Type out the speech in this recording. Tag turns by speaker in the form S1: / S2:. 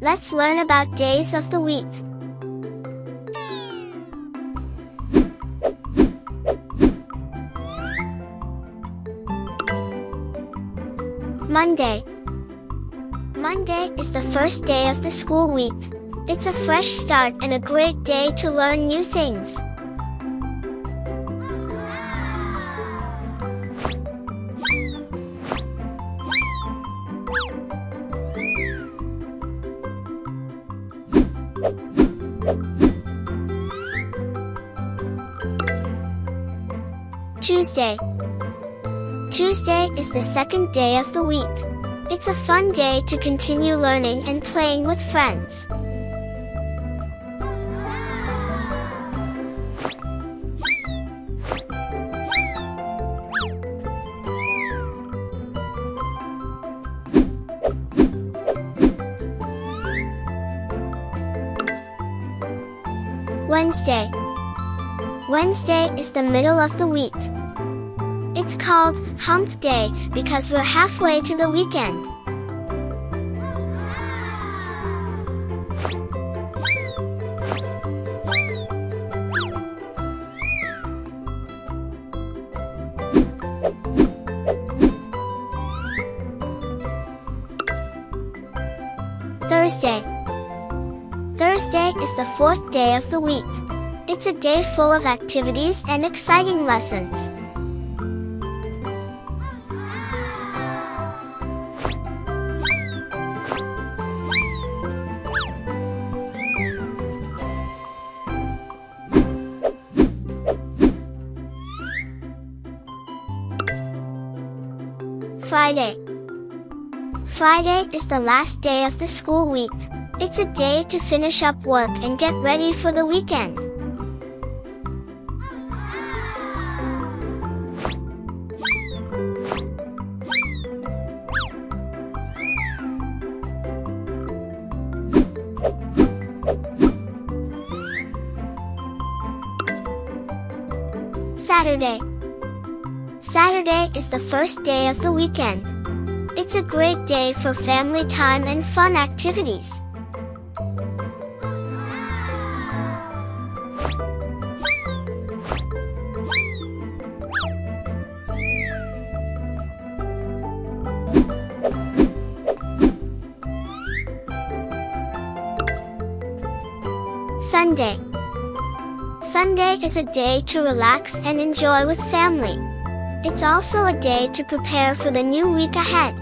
S1: Let's learn about days of the week. Monday. Monday is the first day of the school week. It's a fresh start and a great day to learn new things. Tuesday. Tuesday is the second day of the week. It's a fun day to continue learning and playing with friends. Wednesday. Wednesday is the middle of the week. It's called Hump Day because we're halfway to the weekend. Thursday. Thursday is the fourth day of the week. It's a day full of activities and exciting lessons. Friday. Friday is the last day of the school week. It's a day to finish up work and get ready for the weekend. Saturday. Saturday is the first day of the weekend. It's a great day for family time and fun activities. Sunday. Sunday is a day to relax and enjoy with family. It's also a day to prepare for the new week ahead.